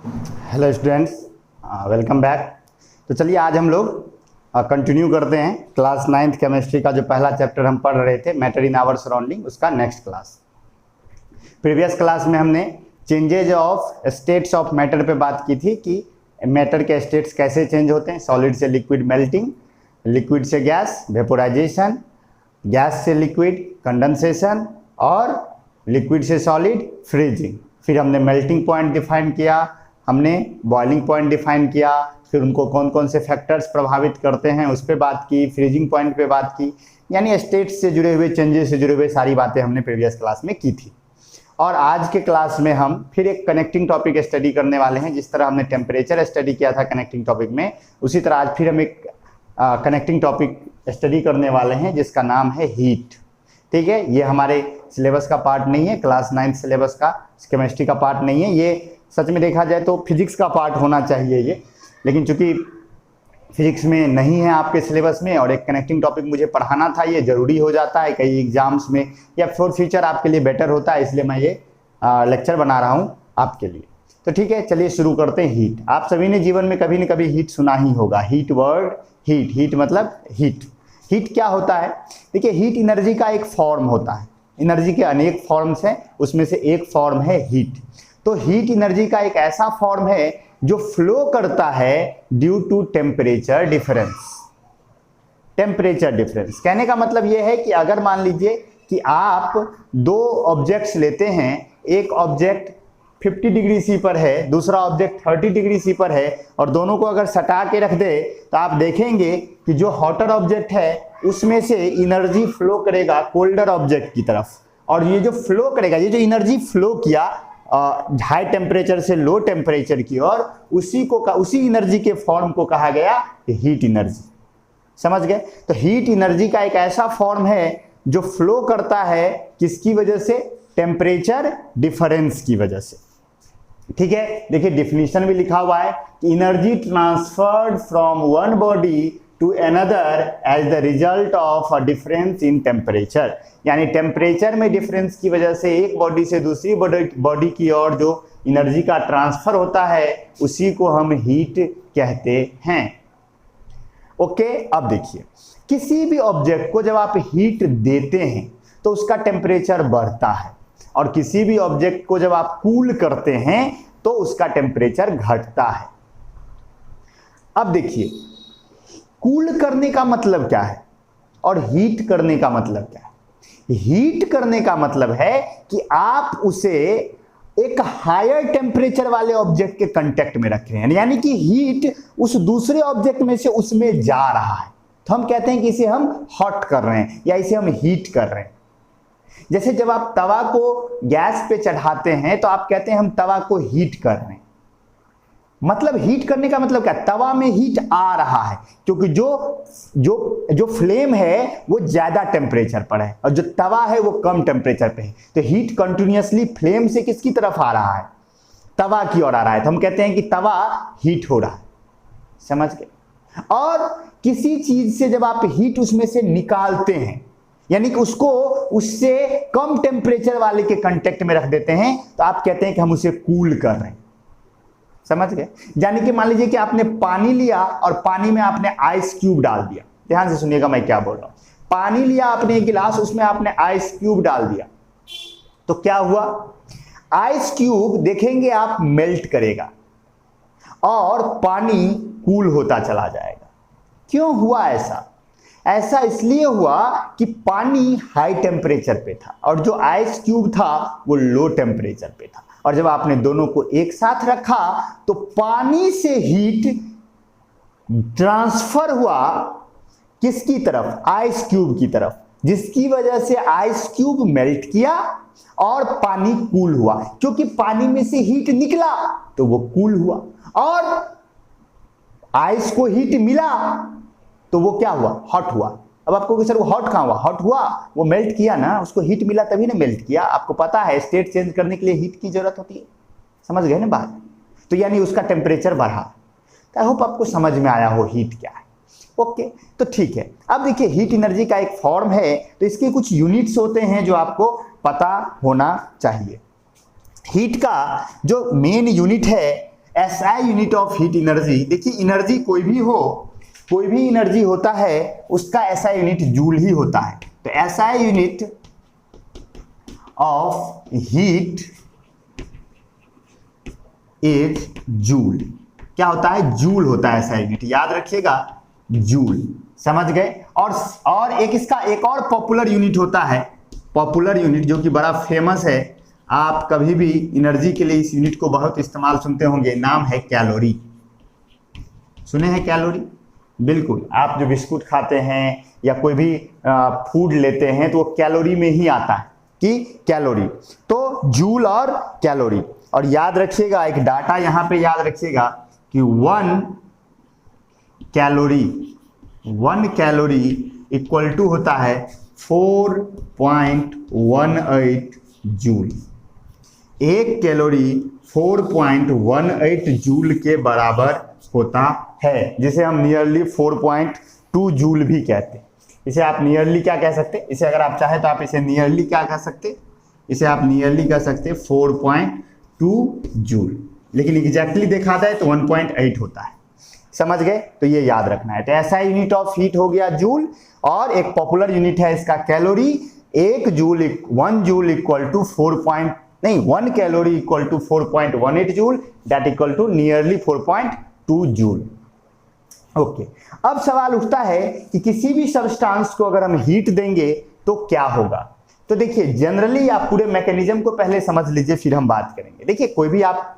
Hello students, welcome back. तो चलिए आज हम लोग कंटिन्यू करते हैं क्लास 9th केमिस्ट्री का जो पहला चैप्टर हम पढ़ रहे थे मैटर इन आवर सराउंडिंग, उसका नेक्स्ट क्लास। प्रीवियस क्लास में हमने changes of states of matter पे बात की थी कि मैटर के स्टेट्स कैसे चेंज होते हैं। सॉलिड से लिक्विड मेल्टिंग, लिक्विड से गैस वेपोराइजेशन, गैस से लिक्विड कंडेंसेशन और लिक्विड से सॉलिड फ्रीजिंग। फिर हमने मेल्टिंग पॉइंट डिफाइन किया, हमने बॉइलिंग पॉइंट डिफाइन किया, फिर उनको कौन कौन से फैक्टर्स प्रभावित करते हैं उस पर बात की, फ्रीजिंग पॉइंट पे बात की। यानी स्टेट्स से जुड़े हुए, चेंजेस से जुड़े हुए सारी बातें हमने प्रीवियस क्लास में की थी। और आज के क्लास में हम फिर एक कनेक्टिंग टॉपिक स्टडी करने वाले हैं। जिस तरह हमने टेम्परेचर स्टडी किया था कनेक्टिंग टॉपिक में, उसी तरह आज फिर हम एक कनेक्टिंग टॉपिक स्टडी करने वाले हैं जिसका नाम है हीट। ठीक है, ये हमारे सिलेबस का पार्ट नहीं है, क्लास 9th सिलेबस का केमिस्ट्री का पार्ट नहीं है। ये सच में देखा जाए तो फिजिक्स का पार्ट होना चाहिए ये, लेकिन चूंकि फिजिक्स में नहीं है आपके सिलेबस में और एक कनेक्टिंग टॉपिक मुझे पढ़ाना था, ये ज़रूरी हो जाता है कई एग्जाम्स में या फॉर फ्यूचर आपके लिए बेटर होता है, इसलिए मैं ये लेक्चर बना रहा हूँ आपके लिए। तो ठीक है, चलिए शुरू करते हैं। हीट, आप सभी ने जीवन में कभी न कभी हीट सुना ही होगा। हीट वर्ड, हीट मतलब हीट। हीट क्या होता है? देखिए, हीट एनर्जी का एक फॉर्म होता है। एनर्जी के अनेक फॉर्म्स हैं, उसमें से एक फॉर्म है हीट। तो हीट एनर्जी का एक ऐसा फॉर्म है जो फ्लो करता है due to temperature difference. Temperature difference कहने का मतलब यह है कि अगर मान लीजिए कि आप दो ऑब्जेक्ट्स लेते हैं, एक ऑब्जेक्ट 50 डिग्री सी पर है, दूसरा ऑब्जेक्ट 30 डिग्री सी पर है, और दोनों को अगर सटा के रख दे तो आप देखेंगे कि जो हॉटर ऑब्जेक्ट है उसमें से एनर्जी फ्लो करेगा कोल्डर ऑब्जेक्ट की तरफ, और ये जो फ्लो करेगा, ये जो एनर्जी फ्लो किया हाई टेम्परेचर से लो टेम्परेचर की ओर, उसी एनर्जी के फॉर्म को कहा गया हीट एनर्जी। समझ गए? तो हीट एनर्जी का एक ऐसा फॉर्म है जो फ्लो करता है किसकी वजह से? टेम्परेचर डिफरेंस की वजह से। ठीक है, देखिए डिफिनीशन भी लिखा हुआ है कि energy transferred from one body to another as the result of a difference in temperature. यानी टेम्परेचर में डिफरेंस की वजह से एक बॉडी से दूसरी बॉडी की ओर जो एनर्जी का ट्रांसफर होता है उसी को हम हीट कहते हैं। ओके, अब देखिए, किसी भी ऑब्जेक्ट को जब आप हीट देते हैं तो उसका टेम्परेचर बढ़ता है, और किसी भी ऑब्जेक्ट को जब आप कूल करते हैं तो उसका टेम्परेचर घटता है। अब देखिए, कूल करने का मतलब क्या है और हीट करने का मतलब क्या है? हीट करने का मतलब है कि आप उसे एक हायर टेम्परेचर वाले ऑब्जेक्ट के कांटेक्ट में रख रहे हैं, यानी कि हीट उस दूसरे ऑब्जेक्ट में से उसमें जा रहा है, तो हम कहते हैं कि इसे हम हॉट कर रहे हैं या इसे हम हीट कर रहे हैं। जैसे जब आप तवा को गैस पे चढ़ाते हैं तो आप कहते हैं हम तवा को हीट कर रहे हैं। मतलब हीट करने का मतलब क्या? तवा में हीट आ रहा है क्योंकि जो फ्लेम है वो ज्यादा टेम्परेचर पर है और जो तवा है वो कम टेम्परेचर पे है। तो हीट कंटिन्यूअसली फ्लेम से किसकी तरफ आ रहा है? तवा की ओर आ रहा है, तो हम कहते हैं कि तवा हीट हो रहा है। समझ गए? और किसी चीज से जब आप हीट उसमें से निकालते हैं, यानी कि उसको उससे कम टेम्परेचर वाले के कांटेक्ट में रख देते हैं, तो आप कहते हैं कि हम उसे कूल कर रहे हैं। समझ गए? यानी कि मान लीजिए कि आपने पानी लिया और पानी में आपने आइस क्यूब डाल दिया। ध्यान से सुनिएगा मैं क्या बोल रहा हूं। पानी लिया आपने एक गिलास, उसमें आपने आइस क्यूब डाल दिया, तो क्या हुआ? आइस क्यूब देखेंगे आप मेल्ट करेगा और पानी कूल होता चला जाएगा। क्यों हुआ ऐसा? ऐसा इसलिए हुआ कि पानी हाई टेम्परेचर पे था और जो आइस क्यूब था वो लो टेम्परेचर पे था, और जब आपने दोनों को एक साथ रखा तो पानी से हीट ट्रांसफर हुआ किसकी तरफ? आइस क्यूब की तरफ, जिसकी वजह से आइस क्यूब मेल्ट किया और पानी कूल हुआ। क्योंकि पानी में से हीट निकला तो वो कूल हुआ, और आइस को हीट मिला तो वो क्या हुआ? हॉट हुआ। अब आपको सर वो हॉट कहां हुआ? हॉट हुआ, वो मेल्ट किया ना, उसको हीट मिला तभी ना मेल्ट किया। आपको पता है स्टेट चेंज करने के लिए हीट की जरूरत होती है। समझ गए ना बात? तो यानी उसका टेम्परेचर बढ़ा। तो आई होप आपको समझ में आया हो हीट क्या है। ओके, तो ठीक है। अब देखिए, हीट एनर्जी का एक फॉर्म है, तो इसके कुछ यूनिट्स होते हैं जो आपको पता होना चाहिए। हीट का जो मेन यूनिट है SI unit of heat energy, देखिए एनर्जी कोई भी हो, कोई भी एनर्जी होता है उसका SI यूनिट जूल ही होता है। तो SI unit of heat is joule. क्या होता है? जूल होता है SI यूनिट, याद रखिएगा जूल, समझ गए। और एक इसका एक और पॉपुलर यूनिट होता है, पॉपुलर यूनिट जो कि बड़ा फेमस है, आप कभी भी एनर्जी के लिए इस यूनिट को बहुत इस्तेमाल सुनते होंगे, नाम है कैलोरी। सुने हैं कैलोरी? बिल्कुल, आप जो बिस्कुट खाते हैं या कोई भी फूड लेते हैं तो वो कैलोरी में ही आता है कि कैलोरी। तो जूल और कैलोरी, और याद रखिएगा एक डाटा यहां पे याद रखिएगा कि 1 कैलोरी इक्वल टू होता है 4.18 जूल। 1 कैलोरी 4.18 जूल के बराबर होता है, जिसे हम नियरली 4.2 जूल भी कहते हैं। इसे आप नियरली क्या कह सकते हैं? इसे अगर आप चाहे तो आप इसे नियरली क्या कह सकते हैं? इसे आप नियरली कह सकते हैं 4.2 जूल, लेकिन एग्जैक्टली देखा जाए तो 1.8 होता है। समझ गए? तो ये याद रखना है। तो ऐसा यूनिट ऑफ हीट हो गया जूल, और एक पॉपुलर यूनिट है इसका calorie. 1 joule equal to 1 calorie equal to 4.18 joule, that equal to nearly 4.2 joule. Okay, अब सवाल उठता है कि किसी भी सब्सटेंस को अगर हम हीट देंगे तो क्या होगा। तो देखिए जनरली आप पूरे मैकेनिज्म को पहले समझ लीजिए, फिर हम बात करेंगे। देखिए कोई भी आप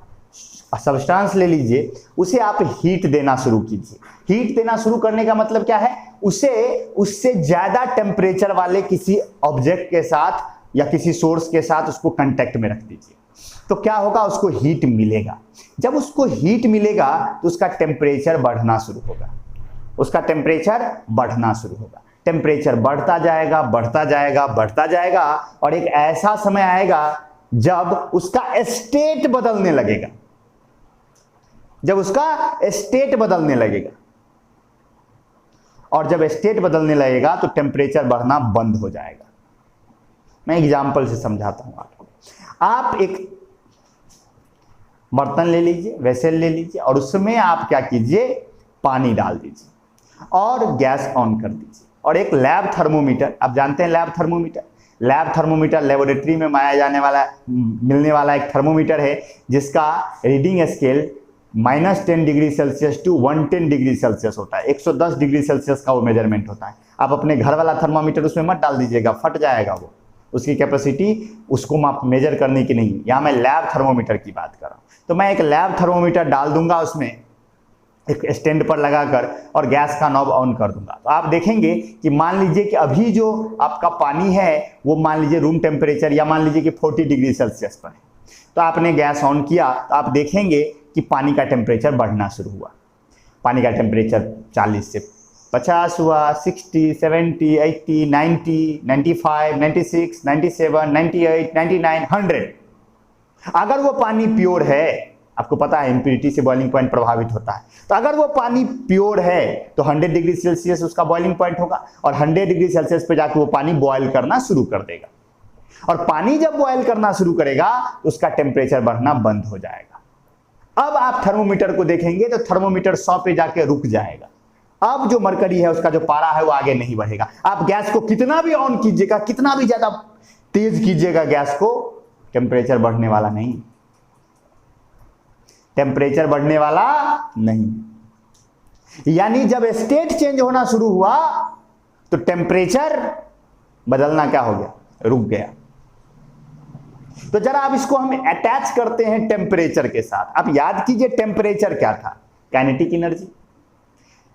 सब्सटेंस ले लीजिए, उसे आप हीट देना शुरू कीजिए। हीट देना शुरू करने का मतलब क्या है? उससे ज्यादा टेम्परेचर वाले किसी ऑब्जेक्ट के साथ या किसी सोर्स के साथ उसको कांटेक्ट में रख दीजिए, तो क्या होगा? उसको हीट मिलेगा। जब उसको हीट मिलेगा तो उसका टेम्परेचर बढ़ना शुरू होगा, उसका टेम्परेचर बढ़ना शुरू होगा। टेम्परेचर बढ़ता जाएगा, बढ़ता जाएगा, बढ़ता जाएगा, और एक ऐसा समय आएगा जब उसका स्टेट बदलने लगेगा, जब उसका स्टेट बदलने लगेगा। और जब स्टेट बदलने लगेगा तो टेम्परेचर बढ़ना बंद हो जाएगा। मैं एग्जांपल से समझाता हूं आपको। आप एक बर्तन ले लीजिए, वेसल ले लीजिए, और उसमें आप क्या कीजिए? पानी डाल दीजिए और गैस ऑन कर दीजिए, और एक लैब थर्मोमीटर, आप जानते हैं लैब थर्मोमीटर लेबोरेटरी में मिलने वाला एक थर्मोमीटर है, जिसका reading scale -10 degree Celsius to 110 degree Celsius होता है। 110 डिग्री सेल्सियस का वो मेजरमेंट होता है। आप अपने घर वाला थर्मामीटर उसमें मत डाल दीजिएगा, फट जाएगा वो, उसकी कैपेसिटी उसको आप मेजर करने की नहीं। यहाँ मैं लैब थर्मोमीटर की बात कर रहा हूँ। तो मैं एक लैब थर्मोमीटर डाल दूंगा उसमें एक स्टैंड पर लगाकर, और गैस का नॉब ऑन कर दूंगा। तो आप देखेंगे कि मान लीजिए कि अभी जो आपका पानी है वो मान लीजिए रूम टेम्परेचर या मान लीजिए कि 40 डिग्री सेल्सियस पर है। तो आपने गैस ऑन किया तो आप देखेंगे कि पानी का टेम्परेचर बढ़ना शुरू हुआ। पानी का टेम्परेचर 40 से 50 हुआ, 60, 70, 80, 90, 95, 96, 97, 98, 99, 100। अगर वो पानी प्योर है, आपको पता है इम्प्योरिटी से बॉइलिंग पॉइंट प्रभावित होता है, तो अगर वो पानी प्योर है तो 100 डिग्री सेल्सियस उसका बॉइलिंग पॉइंट होगा, और 100 डिग्री सेल्सियस पे जाकर वो पानी बॉयल करना शुरू कर देगा। और पानी जब बॉयल करना शुरू करेगा तो उसका टेम्परेचर बढ़ना बंद हो जाएगा। अब आप थर्मोमीटर को देखेंगे तो थर्मोमीटर 100 पे जाके रुक जाएगा। अब जो मरकरी है उसका जो पारा है वो आगे नहीं बढ़ेगा। आप गैस को कितना भी ऑन कीजिएगा, कितना भी ज्यादा तेज कीजिएगा गैस को, टेम्परेचर बढ़ने वाला नहीं, टेम्परेचर बढ़ने वाला नहीं। यानी जब स्टेट चेंज होना शुरू हुआ तो टेम्परेचर बदलना क्या हो गया? रुक गया। तो जरा आप इसको हम अटैच करते हैं टेम्परेचर के साथ। आप याद कीजिए टेम्परेचर क्या था? Kinetic energy.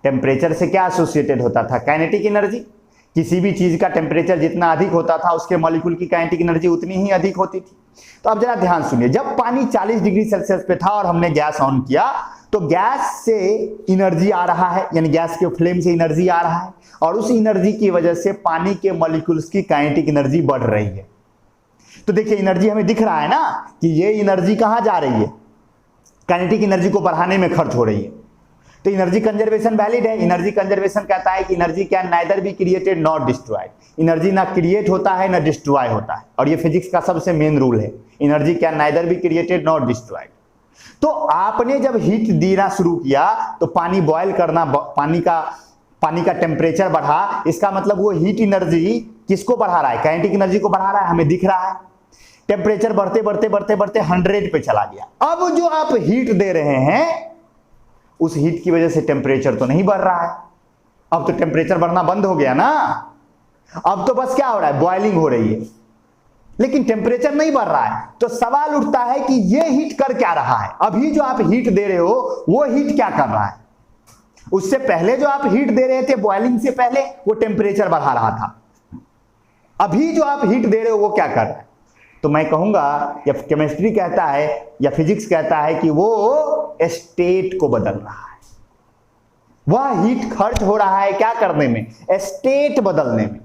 टेम्परेचर से क्या एसोसिएटेड होता था? Kinetic energy. किसी भी चीज का टेम्परेचर जितना अधिक होता था उसके मॉलिक्यूल की काइनेटिक एनर्जी उतनी ही अधिक होती थी। तो अब जरा ध्यान सुनिए, जब पानी 40 डिग्री सेल्सियस पे था और हमने गैस ऑन किया तो गैस से एनर्जी आ रहा है, यानी गैस के फ्लेम से एनर्जी आ रहा है, और उस एनर्जी की वजह से पानी के मॉलिक्यूल्स की काइनेटिक एनर्जी बढ़ रही है। तो देखिए एनर्जी हमें दिख रहा है ना कि ये एनर्जी कहां जा रही है? काइनेटिक एनर्जी को बढ़ाने में खर्च हो रही है। तो एनर्जी कंजर्वेशन वैलिड है। एनर्जी कंजर्वेशन कहता है कि energy can neither be created not destroyed. Energy ना क्रिएट होता है ना डिस्ट्रॉय होता है, और ये फिजिक्स का सबसे मेन रूल है, energy can neither be created not destroyed. तो आपने जब हीट देना शुरू किया तो पानी बॉयल करना, पानी का टेम्परेचर बढ़ा, इसका मतलब वो हीट एनर्जी किसको बढ़ा रहा है? काइनेटिक एनर्जी को बढ़ा रहा है, हमें दिख रहा है। टेम्परेचर बढ़ते बढ़ते बढ़ते बढ़ते 100 पे चला गया। अब जो आप हीट दे रहे हैं उस हीट की वजह से टेम्परेचर तो नहीं बढ़ रहा है, अब तो टेम्परेचर बढ़ना बंद हो गया ना। अब तो बस क्या हो रहा है? बॉइलिंग हो रही है, लेकिन टेम्परेचर नहीं बढ़ रहा है। तो सवाल उठता है कि ये हीट कर क्या रहा है? अभी जो आप हीट दे रहे हो वो हीट क्या कर रहा है? उससे पहले जो आप हीट दे रहे थे बॉइलिंग से पहले, वो टेम्परेचर बढ़ा रहा था। अभी जो आप हीट दे रहे हो वो क्या कर रहा है? तो मैं कहूंगा, या केमिस्ट्री कहता है या फिजिक्स कहता है कि वो स्टेट को बदल रहा है। वह हीट खर्च हो रहा है क्या करने में? स्टेट बदलने में।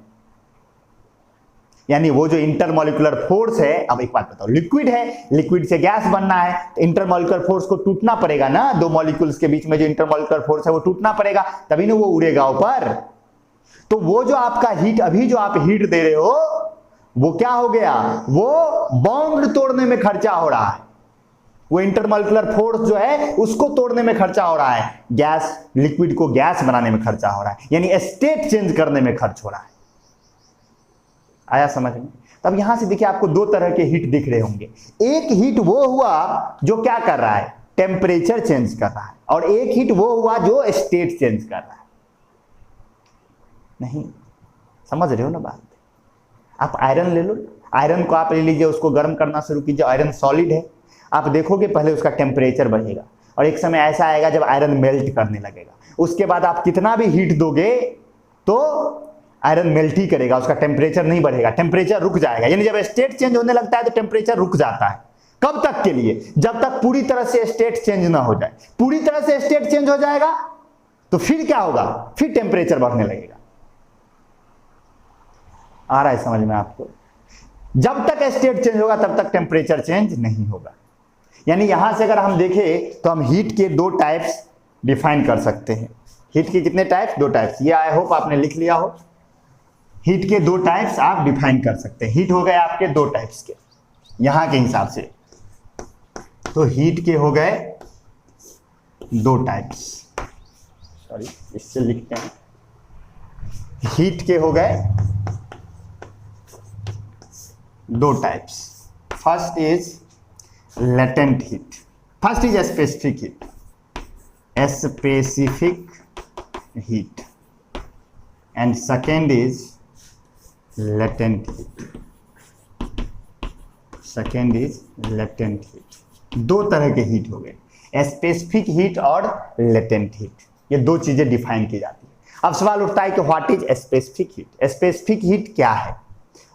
यानी वो जो इंटरमॉलिक्यूलर फोर्स है, अब एक बात बताओ, लिक्विड है, लिक्विड से गैस बनना है तो इंटरमॉलिक्यूलर फोर्स को टूटना पड़ेगा ना। दो मॉलिक्यूल्स के बीच में जो इंटरमॉलिक्यूलर फोर्स है वो टूटना पड़ेगा, तभी ना वो उड़ेगा ऊपर। तो वो जो आपका हीट, अभी जो आप हीट दे रहे हो वो क्या हो गया? वो बॉन्ड तोड़ने में खर्चा हो रहा है। वो इंटरमॉलिक्यूलर फोर्स जो है उसको तोड़ने में खर्चा हो रहा है। गैस, लिक्विड को गैस बनाने में खर्चा हो रहा है, यानी स्टेट चेंज करने में खर्च हो रहा है। आया समझ में? तब यहां से देखिए आपको दो तरह के हीट दिख रहे होंगे। एक हीट वो हुआ जो क्या कर रहा है? टेम्परेचर चेंज कर रहा है। और एक हीट वो हुआ जो स्टेट चेंज कर रहा है। नहीं समझ रहे हो ना बात? आप आयरन ले लो, आयरन को आप ले लीजिए, उसको गर्म करना शुरू कीजिए। आयरन सॉलिड है, आप देखोगे पहले उसका टेम्परेचर बढ़ेगा और एक समय ऐसा आएगा जब आयरन मेल्ट करने लगेगा। उसके बाद आप कितना भी हीट दोगे तो आयरन मेल्ट ही करेगा, उसका टेम्परेचर नहीं बढ़ेगा, टेम्परेचर रुक जाएगा। यानी जब स्टेट चेंज होने लगता है तो टेम्परेचर रुक जाता है। कब तक के लिए? जब तक पूरी तरह से स्टेट चेंज ना हो जाए। पूरी तरह से स्टेट चेंज हो जाएगा तो फिर क्या होगा? फिर टेम्परेचर बढ़ने लगेगा। आ रहा है समझ में आपको? जब तक स्टेट चेंज होगा तब तक टेम्परेचर चेंज नहीं होगा। यानी यहां से अगर हम देखें तो हम हीट के दो टाइप्स डिफाइन कर सकते हैं। हीट के कितने टाइप्स? दो टाइप्स। ये आई होप आपने लिख लिया हो। हीट के दो टाइप्स आप डिफाइन कर सकते हैं। हीट हो गए आपके दो टाइप्स के यहां के हिसाब से। तो हीट के हो गए दो टाइप्स, सॉरी इससे लिखते हैं। हीट के हो गए दो types. First is latent heat, first is specific heat, specific heat, and second is latent heat. Second is latent heat. दो तरह के हीट हो गए, स्पेसिफिक हीट और लेटेंट हीट। ये दो चीजें डिफाइन की जाती है। अब सवाल उठता है कि what is specific heat? Specific heat क्या है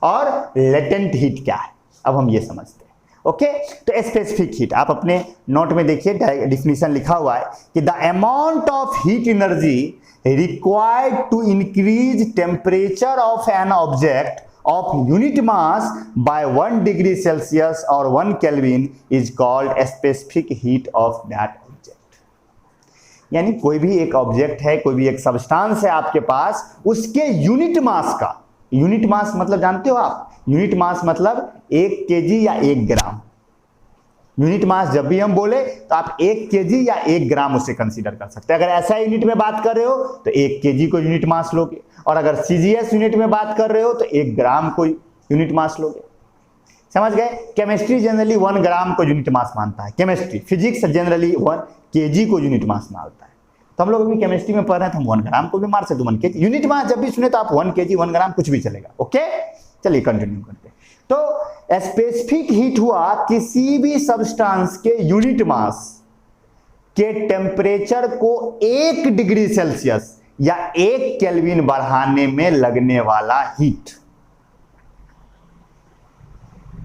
और लेटेंट हीट क्या है? अब हम ये समझते हैं। ओके, तो स्पेसिफिक हीट आप अपने नोट में देखिए, डिफिनीशन लिखा हुआ है कि the amount of heat energy required to increase temperature of an object of unit mass by 1 degree Celsius or 1 Kelvin is called specific heat of that object। यानी कोई भी एक ऑब्जेक्ट है, कोई भी एक सब्सटेंस है आपके पास, उसके यूनिट मास का, यूनिट मास मतलब जानते हो आप? यूनिट मास मतलब 1 केजी या 1 ग्राम। यूनिट मास जब भी हम बोले तो आप 1 केजी या 1 ग्राम उसे कंसीडर कर सकते हैं। अगर ऐसा यूनिट में बात कर रहे हो तो 1 केजी को यूनिट मास लोगे, और अगर सीजीएस यूनिट में बात कर रहे हो तो 1 ग्राम को यूनिट मास लोगे। समझ गए? केमिस्ट्री जनरली 1 ग्राम को यूनिट मास मानता है केमिस्ट्री। फिजिक्स जनरली 1 केजी को यूनिट मास मानता है। तो हम लोग अभी केमिस्ट्री में पढ़ रहे हैं तो हम 1 ग्राम को भी मार सकते, 1 केजी। यूनिट मास जब भी सुने तो आप 1 केजी 1 ग्राम कुछ भी चलेगा। ओके, चलिए कंटिन्यू करते हैं। तो स्पेसिफिक हीट हुआ किसी भी सब्सटेंस के यूनिट मास के टेम्परेचर को 1 डिग्री सेल्सियस या 1 केल्विन बढ़ाने में लगने वाला हीट।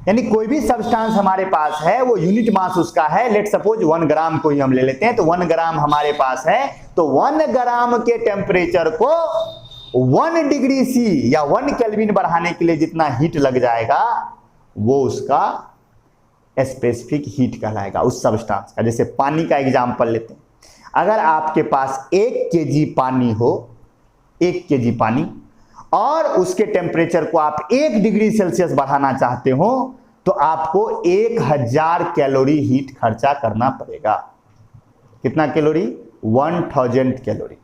यानी कोई भी सब्सटेंस हमारे पास है, वो यूनिट मास उसका है, लेट सपोज 1 ग्राम को ही हम ले लेते हैं, तो 1 ग्राम हमारे पास है, तो 1 ग्राम के टेम्परेचर को 1 डिग्री सी या 1 केल्विन बढ़ाने के लिए जितना हीट लग जाएगा वो उसका स्पेसिफिक हीट कहलाएगा उस सब्सटेंस का। जैसे पानी का एग्जांपल लेते हैं। अगर आपके पास 1 केजी पानी हो, 1 केजी पानी, और उसके टेम्परेचर को आप 1 डिग्री सेल्सियस बढ़ाना चाहते हो, तो आपको 1000 कैलोरी हीट खर्चा करना पड़ेगा। कितना कैलोरी? 1000 कैलोरी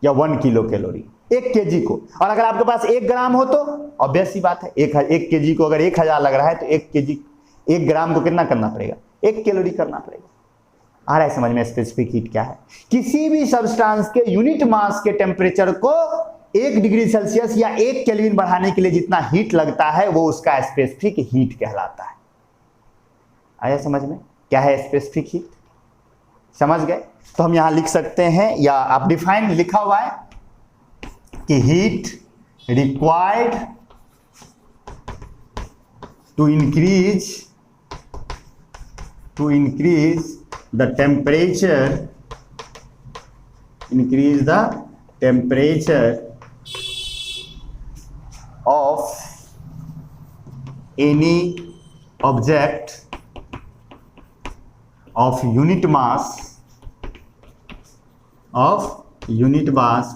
या 1 किलो कैलोरी 1 केजी को। और अगर आपके पास 1 ग्राम हो तो ऑब्वियस सी बात है, 1 केजी को अगर 1000 लग रहा है तो 1 केजी 1 ग्राम को कितना करना पड़ेगा? 1 कैलोरी करना पड़ेगा। आ रहा है समझ में स्पेसिफिक हीट क्या है? किसी भी सब्सटेंस के यूनिट मास के टेम्परेचर को 1 डिग्री सेल्सियस या 1 केल्विन बढ़ाने के लिए जितना हीट लगता है वो उसका स्पेसिफिक हीट कहलाता है। आया समझ में? क्या है स्पेसिफिक हीट? समझ गए? तो हम यहां लिख सकते हैं, या आप डिफाइन लिखा हुआ है कि heat required to increase the temperature of any object of unit mass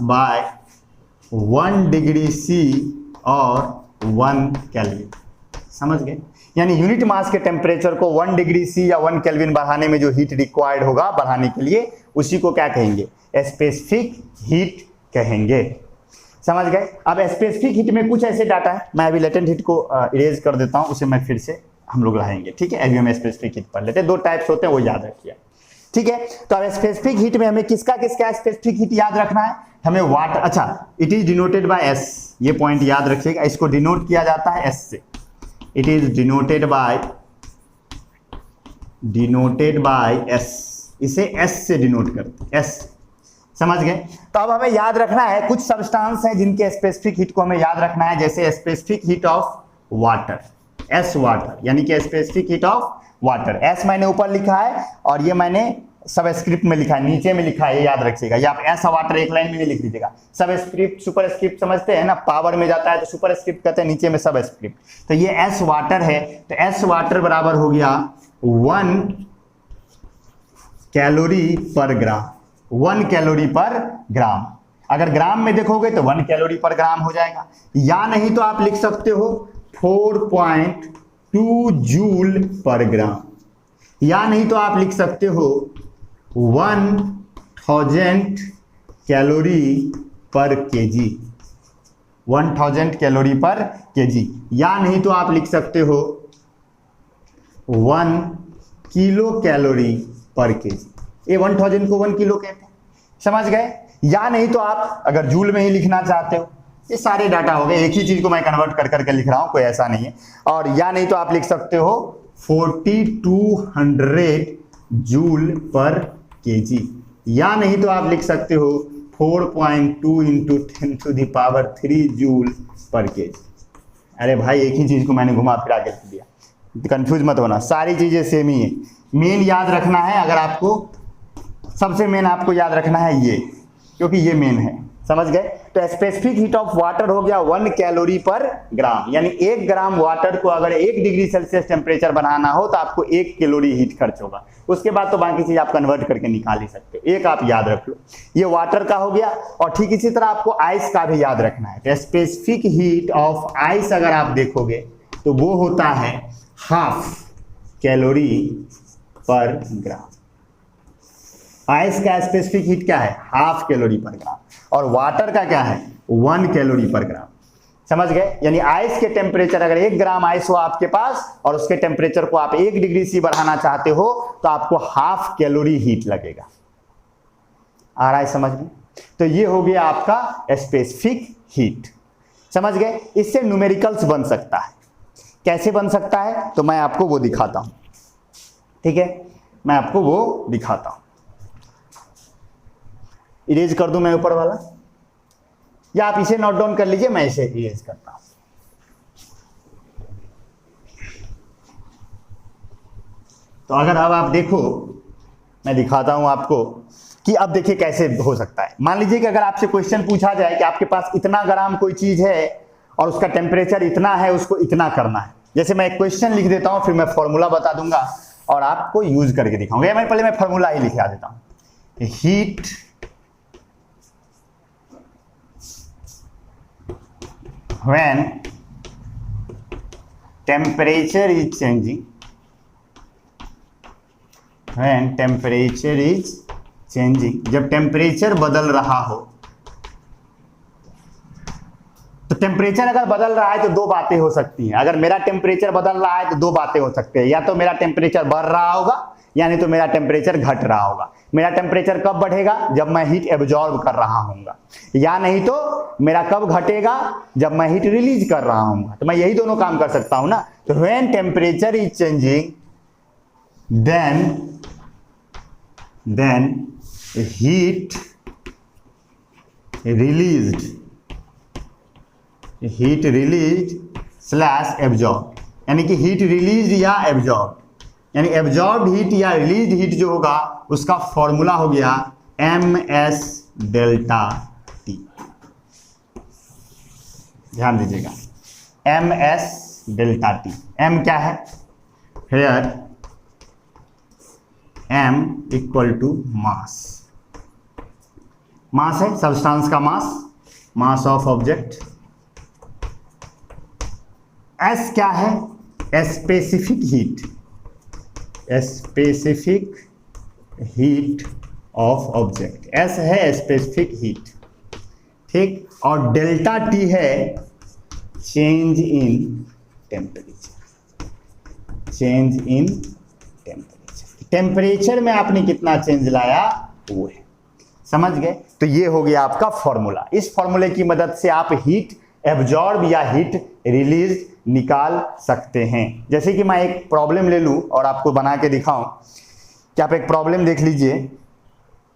by 1 degree C और 1 केल्विन। समझ गए? यानी यूनिट मास के टेम्परेचर को 1 डिग्री सी या 1 केल्विन बढ़ाने में जो हीट रिक्वायर्ड होगा बढ़ाने के लिए, उसी को क्या कहेंगे? स्पेसिफिक हीट कहेंगे। समझ गए? अब स्पेसिफिक हीट में कुछ ऐसे डाटा है, मैं अभी लेटेंट हीट को इरेज कर देता हूं, उसे मैं फिर से हम लोग लाएंगे। ठीक है, अभी हम स्पेसिफिक हीट पढ़ लेते हैं। 2 टाइप्स होते हैं, वो याद रखिए। ठीक है, तो अब स्पेसिफिक हीट में हमें किसका स्पेसिफिक हीट याद रखना है? हमें वाटर, अच्छा, it is denoted by S, ये पॉइंट याद रखिएगा। इसको डिनोट किया जाता है एस से। It is denoted by S, इसे S से डिनोट करते हैं, S। समझ गए? तो अब हमें याद रखना है कुछ सब्सटेंस हैं जिनके स्पेसिफिक हीट को हमें याद रखना है, जैसे specific heat of water, S water, यानी कि specific heat of water. S मैंने ऊपर लिखा है और ये मैंने सबस्क्रिप्ट में लिखा है, नीचे में लिखा है, ये याद रखिएगा। ये आप ऐसा वाटर एक लाइन में नहीं लिख दीजिएगा। सबस्क्रिप्ट सुपरस्क्रिप्ट समझते हैं ना, पावर में जाता है तो सुपरस्क्रिप्ट कहते हैं, नीचे में सबस्क्रिप्ट। तो ये एस वाटर है, तो एस वाटर बराबर हो गया 1 कैलोरी पर ग्राम। 1 कैलोरी पर ग्राम, अगर ग्राम में देखोगे तो 1 कैलोरी पर ग्राम हो जाएगा, या नहीं तो आप लिख सकते हो 4.2 जूल पर ग्राम, या नहीं तो आप लिख सकते हो 1000 कैलोरी पर केजी, 1000 कैलोरी पर केजी, या नहीं तो आप लिख सकते हो 1 किलो कैलोरी पर केजी। ये 1000 को 1 किलो कहते हैं। समझ गए? या नहीं तो आप अगर जूल में ही लिखना चाहते हो, ये सारे डाटा हो गए, एक ही चीज को मैं कन्वर्ट कर करके लिख रहा हूं, कोई ऐसा नहीं है। और या नहीं तो आप लिख सकते हो 4200 जूल पर केजी, या नहीं तो आप लिख सकते हो 4.2 × 10⁻³ जूल पर केजी। अरे भाई, एक ही चीज को मैंने घुमा फिरा के लिख दिया, कंफ्यूज मत होना, सारी चीजें सेम ही है। मेन याद रखना है, अगर आपको सबसे मेन आपको याद रखना है ये, क्योंकि ये मेन है। समझ गए? तो स्पेसिफिक हीट ऑफ वाटर हो गया 1 कैलोरी पर ग्राम, यानी 1 ग्राम वाटर को अगर 1 डिग्री सेल्सियस टेम्परेचर बनाना हो तो आपको 1 कैलोरी हीट खर्च होगा। उसके बाद तो बाकी चीज आप कन्वर्ट करके निकाल ही सकते हो। एक आप याद रख लो, ये वाटर का हो गया। और ठीक इसी तरह आपको आइस का भी याद रखना है। तो स्पेसिफिक हीट ऑफ आइस अगर आप देखोगे तो वो होता है 1/2 कैलोरी पर ग्राम। आइस का स्पेसिफिक हीट क्या है? 1/2 कैलोरी पर ग्राम। और वाटर का क्या है? 1 कैलोरी पर ग्राम। समझ गए? यानी आइस के टेम्परेचर, अगर 1 ग्राम आइस हो आपके पास और उसके टेम्परेचर को आप 1 डिग्री सी बढ़ाना चाहते हो तो आपको 1/2 कैलोरी हीट लगेगा। आ रहा है समझ में? तो ये हो गया आपका स्पेसिफिक हीट। समझ गए? इससे न्यूमेरिकल्स बन सकता है। कैसे बन सकता है? तो मैं आपको वो दिखाता हूं। ठीक है, मैं आपको वो दिखाता हूं। इरेज कर दूं मैं ऊपर वाला, या आप इसे नोट डाउन कर लीजिए, मैं इसे इरेज करता हूं। तो अगर अब आप देखो, मैं दिखाता हूं आपको कि अब देखिए कैसे हो सकता है। मान लीजिए कि अगर आपसे क्वेश्चन पूछा जाए कि आपके पास इतना ग्राम कोई चीज है और उसका टेम्परेचर इतना है, उसको इतना करना है। जैसे मैं एक क्वेश्चन लिख देता हूं, फिर मैं फॉर्मूला बता दूंगा और आपको यूज करके दिखाऊंगा। मैं पहले फॉर्मूला ही लिखा देता हूं। Heat when temperature is changing, when temperature is changing, जब टेम्परेचर बदल रहा हो। तो टेम्परेचर अगर बदल रहा है तो दो बातें हो सकती हैं। अगर मेरा टेम्परेचर बदल रहा है तो दो बातें हो सकती है, या तो मेरा टेम्परेचर बढ़ रहा होगा यानी तो मेरा टेम्परेचर घट रहा होगा। मेरा टेम्परेचर कब बढ़ेगा? जब मैं हीट एब्जॉर्ब कर रहा हूँगा, या नहीं तो मेरा कब घटेगा? जब मैं हीट रिलीज कर रहा हूँगा। तो मैं यही दोनों काम कर सकता हूँ ना। तो when temperature is changing then heat release slash absorb, यानी कि हीट रिलीज या एब्जॉर्ब, यानी एब्जॉर्ब हीट या रिलीज हीट जो होगा उसका फॉर्मूला हो गया ms डेल्टा T। ध्यान दीजिएगा, ms डेल्टा T। m क्या है? Here m equal to mass, mass है सब्सटेंस का मास ऑफ ऑब्जेक्ट। s क्या है? Specific heat of object, s है स्पेसिफिक हीट, ठीक। और डेल्टा T है चेंज इन टेम्परेचर, टेम्परेचर में आपने कितना चेंज लाया वो है, समझ गए? तो ये हो गया आपका फॉर्मूला। इस फॉर्मूले की मदद से आप हीट एब्जॉर्ब या हीट रिलीज निकाल सकते हैं। जैसे कि मैं एक प्रॉब्लम ले लूं और आपको बना के दिखाऊं कि आप एक प्रॉब्लम देख लीजिए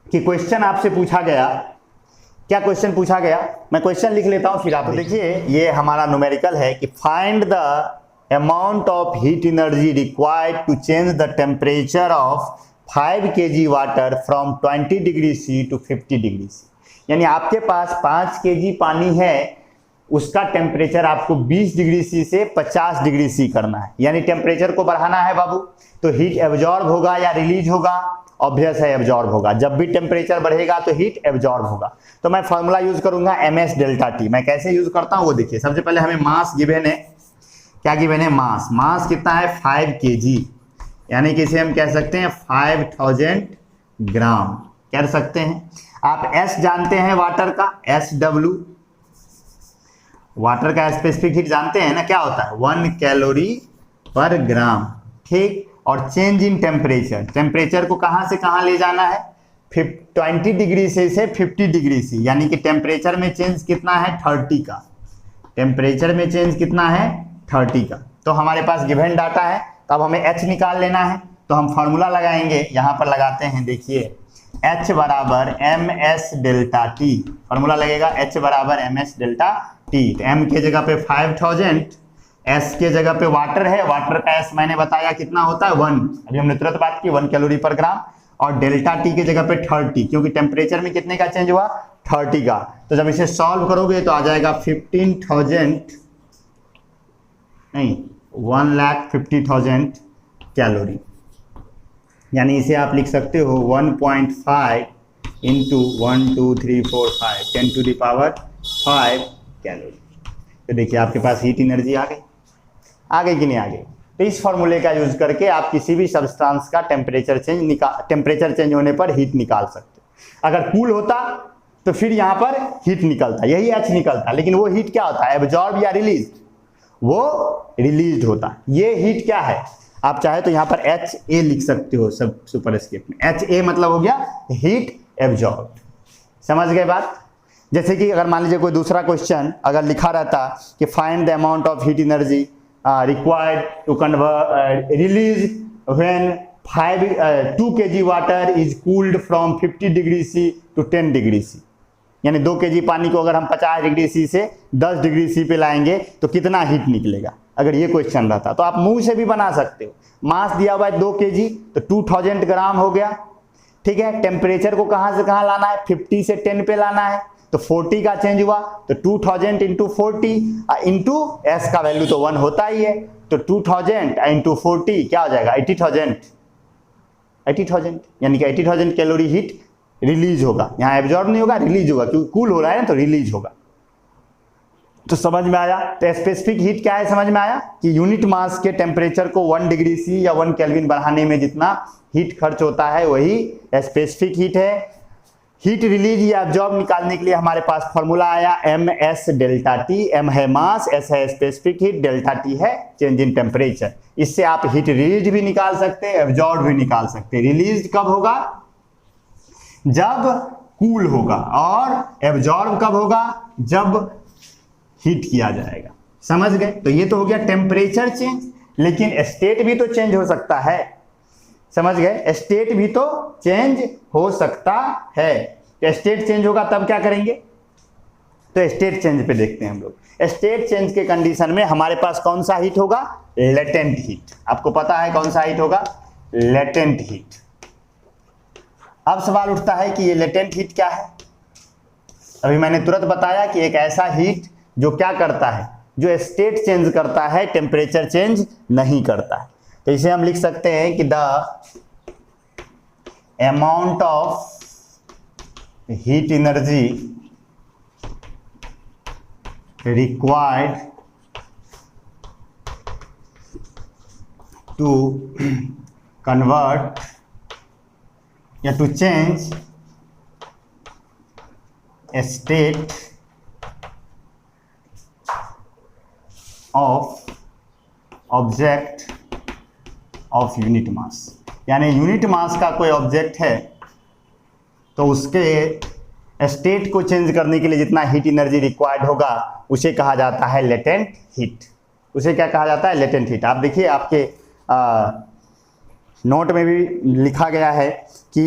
कि क्वेश्चन आपसे पूछा गया, क्या क्वेश्चन पूछा गया, मैं क्वेश्चन लिख लेता हूं फिर आप देखिए। ये हमारा न्यूमेरिकल है कि find the amount of heat energy required to change the temperature of 5 kg water from 20 degree C to 50 degree C. यानी आपके पास 5 kg पानी है, उसका टेम्परेचर आपको 20 डिग्री सी से 50 डिग्री सी करना है, यानी टेम्परेचर को बढ़ाना है बाबू। तो हीट एब्जॉर्ब होगा या रिलीज होगा? ऑब्वियस है एब्जॉर्ब होगा। जब भी टेम्परेचर बढ़ेगा तो हीट एब्जॉर्ब होगा। तो मैं फॉर्मूला यूज करूंगा ms डेल्टा T। मैं कैसे यूज करता हूं वो देखिए। सबसे पहले हमें मास गिवन है, क्या गिवन है? मास कितना है? 5 kg, यानी कि इसे हम कह सकते हैं 5000 ग्राम कह सकते हैं। आप S जानते हैं वाटर का, SW, वाटर का स्पेसिफिक हीट जानते हैं ना, क्या होता है? 1 कैलोरी पर ग्राम, ठीक। और चेंज इन टेम्परेचर, टेम्परेचर को कहां से कहां ले जाना है? 20 डिग्री से 50 डिग्री से, यानी कि टेम्परेचर में चेंज कितना है? 30 का। टेम्परेचर में चेंज कितना है? 30 का। तो हमारे पास गिवन डाटा है, तब हमें H निकाल लेना है। तो हम फॉर्मूला लगाएंगे, यहां पर लगाते हैं, देखिए H बराबर ms डेल्टा T। फॉर्मूला लगेगा H बराबर ms डेल्टा T। तो m के जगह पे 5000, S के जगह पे वाटर है, वाटर का S मैंने बताया कितना होता है? 1, अभी हमने तुरंत बात की, 1 कैलोरी पर ग्राम। और डेल्टा T के जगह पे 30, क्योंकि टेम्परेचर में कितने का चेंज हुआ? 30 का। तो जब इसे सॉल्व करोगे तो आ जाएगा 15,000 नहीं 1,50,000 कैलोरी। यानी इसे आप लिख सकते हो 1.5 into 1 2 3 4 5 10 to the power 5 calorie. तो देखिए आपके पास हीट एनर्जी आ गई कि नहीं आ गई? तो इस फॉर्मूले का यूज करके आप किसी भी सब्सटेंस का टेम्परेचर चेंज होने पर हीट निकाल सकते हो। अगर कूल होता तो फिर यहाँ पर हीट निकलता, यही H निकलता, लेकिन वो हीट क्या होता है? एब्जॉर्ब या रिलीज? वो रिलीज होता है। ये हीट क्या है? आप चाहे तो यहाँ पर HA लिख सकते हो सब सुपरस्क्रिप्ट में। HA मतलब हो गया हीट एब्जॉर्ब। समझ गए बात? जैसे कि अगर मान लीजिए कोई दूसरा क्वेश्चन अगर लिखा रहता कि find the amount of heat energy required to convert release when 2 kg water is cooled from 50 degree C to 10 degree C, यानी 2 kg पानी को अगर हम 50 डिग्री सी से 10 डिग्री सी पे लाएंगे तो कितना हीट निकलेगा? अगर ये क्वेश्चन रहता तो आप मुंह से भी बना सकते हो। मास दिया हुआ है 2 kg, तो 2000 ग्राम हो गया, ठीक है। टेम्परेचर को कहां से कहां लाना है? 50 से 10 पे लाना है, तो 40 का चेंज हुआ, तो 2000 इंटू 40 इंटू S का वैल्यू तो 1 होता ही है, तो 2000 इंटू 40 क्या हो जाएगा? 80,000, यानी कि 80,000 कैलोरी हीट रिलीज होगा। यहाँ एब्जॉर्ब नहीं होगा, रिलीज होगा, क्योंकि कूल हो रहा है ना, तो रिलीज होगा। तो समझ में आया। तो स्पेसिफिक हीट क्या है, समझ में आया कि यूनिट मास के टेम्परेचर को 1 डिग्री सी या 1 केल्विन बढ़ाने में जितना हीट खर्च होता है वही स्पेसिफिक हीट है। हीट रिलीज या एब्जॉर्ब निकालने के लिए हमारे पास फॉर्मूला आया MS डेल्टा T। M है मास, S है स्पेसिफिक हीट, डेल्टा T है चेंज इन टेम्परेचर। इससे आप हीट रिलीज भी निकाल सकते हैं, एब्जॉर्ब भी निकाल सकते हैं। रिलीज कब होगा, जब कूल होगा, और एब्जॉर्ब कब होगा, जब हीट किया जाएगा। समझ गए। तो ये तो हो गया टेम्परेचर चेंज, लेकिन स्टेट भी तो चेंज हो सकता है। समझ गए, स्टेट भी तो चेंज हो सकता है। स्टेट चेंज होगा तब क्या करेंगे, तो स्टेट चेंज पे देखते हैं हम लोग। स्टेट चेंज के कंडीशन में हमारे पास कौन सा हीट होगा, लेटेंट हीट। आपको पता है कौन सा हीट होगा, लेटेंट हीट। अब सवाल उठता है कि ये लेटेंट हीट क्या है। अभी मैंने तुरंत बताया कि एक ऐसा हीट जो क्या करता है, जो स्टेट चेंज करता है, टेम्परेचर चेंज नहीं करता है। तो इसे हम लिख सकते हैं कि the amount of heat energy required to convert या to change a state of object of unit mass। यानी यूनिट मास का कोई ऑब्जेक्ट है तो उसके स्टेट को चेंज करने के लिए जितना हीट एनर्जी रिक्वायर्ड होगा उसे कहा जाता है लेटेंट हीट। उसे क्या कहा जाता है, लेटेंट हीट। आप देखिए आपके नोट में भी लिखा गया है कि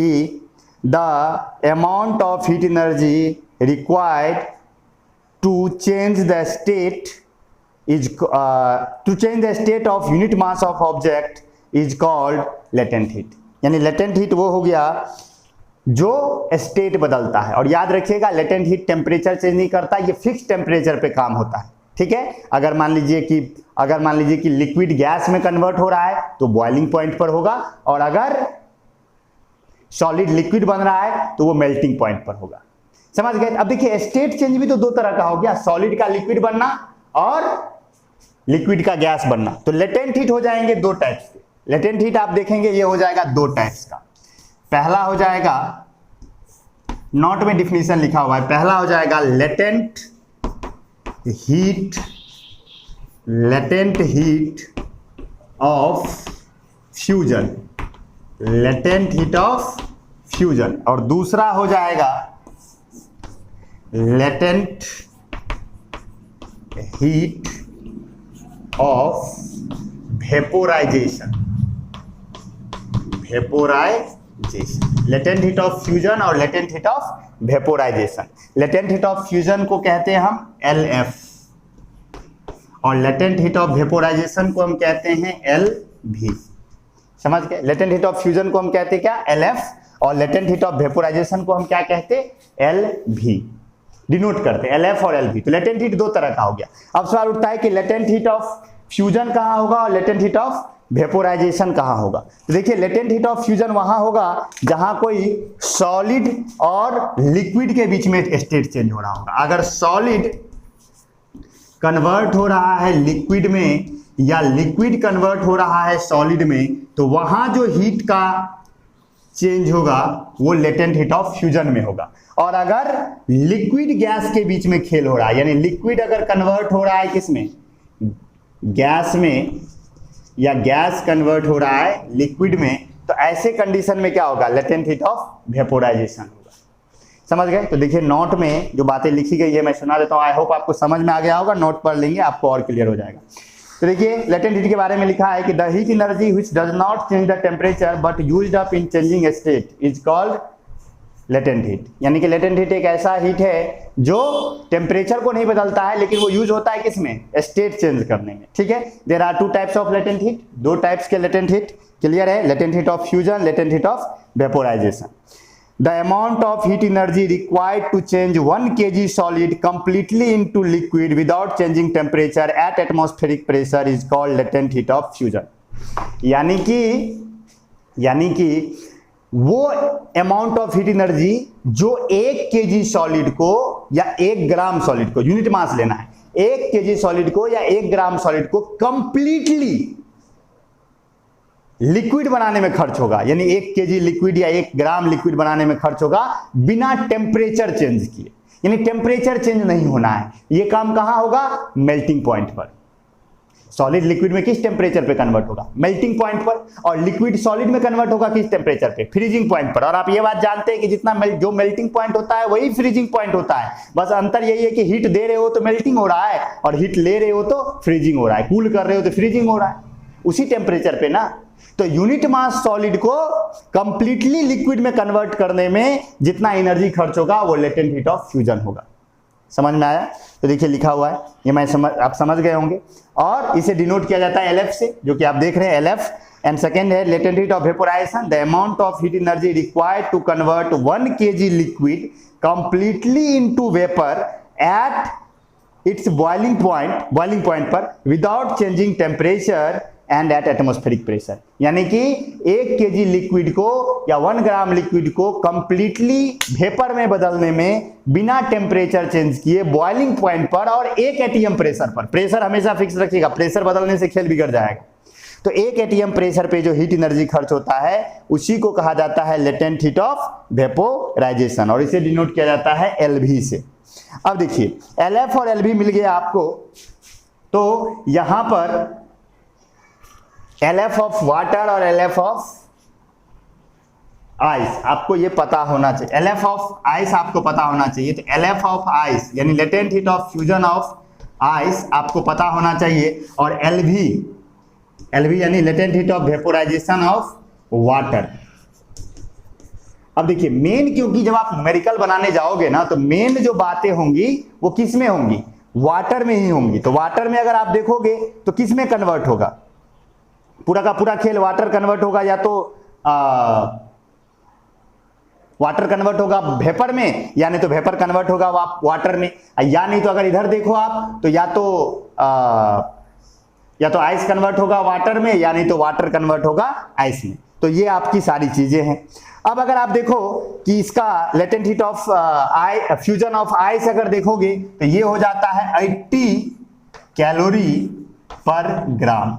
the amount of heat energy required to change the state is to change the state of unit mass of object is called latent heat। यानी latent heat वो हो गया जो स्टेट बदलता है। और याद रखिएगा latent heat टेम्परेचर चेंज नहीं करता, ये फिक्स टेम्परेचर पे काम होता है। ठीक है, अगर मान लीजिए कि लिक्विड गैस में कन्वर्ट हो रहा है तो बॉइलिंग पॉइंट पर होगा, और अगर सॉलिड लिक्विड बन रहा है तो वो मेल्टिंग पॉइंट पर होगा। समझ गए। अब देखिए स्टेट चेंज भी तो दो तरह का हो गया, सॉलिड का लिक्विड बनना और लिक्विड का गैस बनना। तो लेटेंट हीट हो जाएंगे दो टाइप्स के। लेटेंट हीट आप देखेंगे ये हो जाएगा दो टाइप्स का। पहला हो जाएगा, नोट में डिफिनीशन लिखा हुआ है, पहला हो जाएगा latent heat of fusion, latent heat of fusion. और दूसरा हो जाएगा latent heat of vaporisation. Latent heat of fusion और latent heat of vaporisation. Latent heat of fusion को कहते हैं हम LF, और लेटेंट हीट ऑफ वेपोराइजेशन को हम कहते हैं LV। समझ गए। लेटेंट हीट ऑफ फ्यूजन को हम कहते हैं क्या, LF, और लेटेंट हीट ऑफ वेपोराइजेशन को हम क्या कहते हैं, LV डिनोट करते हैं, LF और LV। तो लेटेंट हीट दो तरह का हो गया। अब सवाल उठता है कि लेटेंट हीट ऑफ फ्यूजन कहाँ होगा और लेटेंट हीट ऑफ वेपोराइजेशन कहाँ होगा। तो देखिए लेटेंट हीट ऑफ फ्यूजन वहां होगा जहां कोई सॉलिड और लिक्विड के बीच में स्टेट चेंज हो रहा होगा। अगर सॉलिड कन्वर्ट हो रहा है लिक्विड में या लिक्विड कन्वर्ट हो रहा है सॉलिड में, तो वहां जो हीट का चेंज होगा वो लेटेंट हीट ऑफ फ्यूजन में होगा। और अगर लिक्विड गैस के बीच में खेल हो रहा है, यानी लिक्विड अगर कन्वर्ट हो रहा है किसमें, गैस में, या गैस कन्वर्ट हो रहा है लिक्विड में, तो ऐसे कंडीशन में क्या होगा, लेटेंट हीट ऑफ वेपोराइजेशन होगा। समझ गए। तो देखिए नोट में जो बातें लिखी गई है मैं सुना देता हूँ, आई होप आपको समझ में आ गया होगा। नोट पढ़ लेंगे आपको और क्लियर हो जाएगा। तो देखिए लेटेंट हीट के बारे में लिखा है कि the heat energy which does not change the temperature but used up in changing state is called latent heat. यानी कि लेटेंट हीट एक ऐसा हीट है जो टेम्परेचर को नहीं बदलता है, लेकिन वो यूज होता है किसमें, स्टेट चेंज करने में। ठीक है। There are two types of latent heat, दो टाइप्स के लेटेंट हीट क्लियर है, latent heat of fusion, latent heat of vaporisation. The amount of heat energy required to change 1 kg solid completely into liquid without changing temperature at atmospheric pressure is called latent heat of fusion। यानी कि वो amount of heat energy जो 1 kg solid को या 1 ग्राम solid को, unit mass लेना है, 1 KG solid को या 1 ग्राम सॉलिड को कंप्लीटली लिक्विड बनाने में खर्च होगा, यानी 1 केजी लिक्विड या 1 ग्राम लिक्विड बनाने में खर्च होगा बिना टेम्परेचर चेंज किए, यानी टेम्परेचर चेंज नहीं होना है। ये काम कहां होगा? मेल्टिंग पॉइंट पर। सॉलिड लिक्विड में किस टेम्परेचर पे कन्वर्ट होगा? मेल्टिंग पॉइंट पर। और लिक्विड सॉलिड में कन्वर्ट होगा किस टेम्परेचर पे? फ्रीजिंग पॉइंट पर। और आप ये बात जानते हैं कि जितना जो मेल्टिंग पॉइंट होता है वही फ्रीजिंग पॉइंट होता है, बस अंतर यही है कि हीट दे रहे हो तो मेल्टिंग हो रहा है और हीट ले रहे हो तो फ्रीजिंग हो रहा है, कूल कर रहे हो तो फ्रीजिंग हो रहा है, उसी टेम्परेचर पे ना। तो यूनिट मास सॉलिड को कंप्लीटली लिक्विड में कन्वर्ट करने में जितना एनर्जी खर्च होगा वो लेटेंट हीट ऑफ फ्यूजन होगा। समझ में आया? तो देखिए लिखा हुआ है, ये आप समझ गए होंगे। और इसे डिनोट किया जाता है LF से, जो कि आप देख रहे हैं LF। एंड सेकेंड है latent heat of vaporisation, the amount of heat energy required to convert 1 kg liquid completely into vapour at its boiling point पर without changing temperature and at atmospheric pressure. यानी कि 1 KG liquid को या 1 gram liquid को completely vapour में बदलने में बिना टेम्परेचर चेंज किए बॉइलिंग पॉइंट पर और 1 atm प्रेशर पर, प्रेशर हमेशा फिक्स रखिएगा, प्रेशर बदलने से खेल बिगड़ जाएगा। तो 1 atm प्रेशर पे जो हीट एनर्जी खर्च होता है उसी को कहा जाता है लेटेंट हीट ऑफ वेपोराइजेशन, और इसे डिनोट किया जाता है LV से। अब देखिए LF और LV मिल गया आपको, तो यहां पर LF ऑफ वाटर और LF ऑफ आइस आपको ये पता होना चाहिए। LF ऑफ आइस आपको पता होना चाहिए, तो LF ऑफ आइस यानी latent heat of fusion of ice आपको पता होना चाहिए। और LV यानी latent heat of vaporisation of water. अब देखिए मेन, क्योंकि जब आप न्यूमेरिकल बनाने जाओगे ना तो मेन जो बातें होंगी वो किस में होंगी? वाटर में ही होंगी। तो वाटर में अगर आप देखोगे तो किस में कन्वर्ट होगा? पूरा का पूरा खेल वाटर कन्वर्ट होगा, या तो वाटर कन्वर्ट होगा वेपर में, या नहीं तो वेपर कन्वर्ट होगा वाटर में, या नहीं तो अगर इधर देखो आप तो या तो आइस कन्वर्ट होगा वाटर में, या नहीं तो वाटर कन्वर्ट होगा आइस में। तो ये आपकी सारी चीजें हैं। अब अगर आप देखो कि इसका latent heat of fusion of ice अगर देखोगे तो ये हो जाता है 80 कैलोरी पर ग्राम,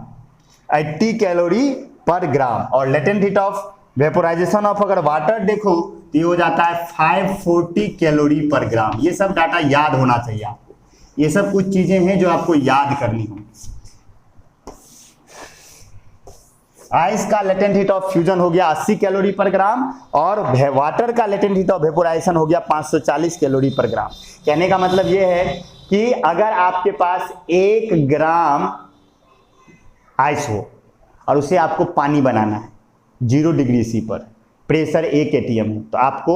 80 कैलोरी पर ग्राम। और latent heat of vaporisation of अगर वाटर देखो तो ये हो जाता है 540 कैलोरी पर ग्राम। ये सब डाटा याद होना चाहिए आपको, ये सब कुछ चीजें हैं जो आपको याद करनी होंगी। आइस का लेटेंट हीट ऑफ फ्यूजन हो गया 80 कैलोरी पर ग्राम और वाटर का लेटेंट हीट ऑफ वेपोराइजेशन हो गया 540 कैलोरी पर ग्राम। कहने का मतलब ये है कि अगर आपके पास 1 ग्राम आइस हो और उसे आपको पानी बनाना है 0 डिग्री C पर, प्रेशर 1 atm है, तो आपको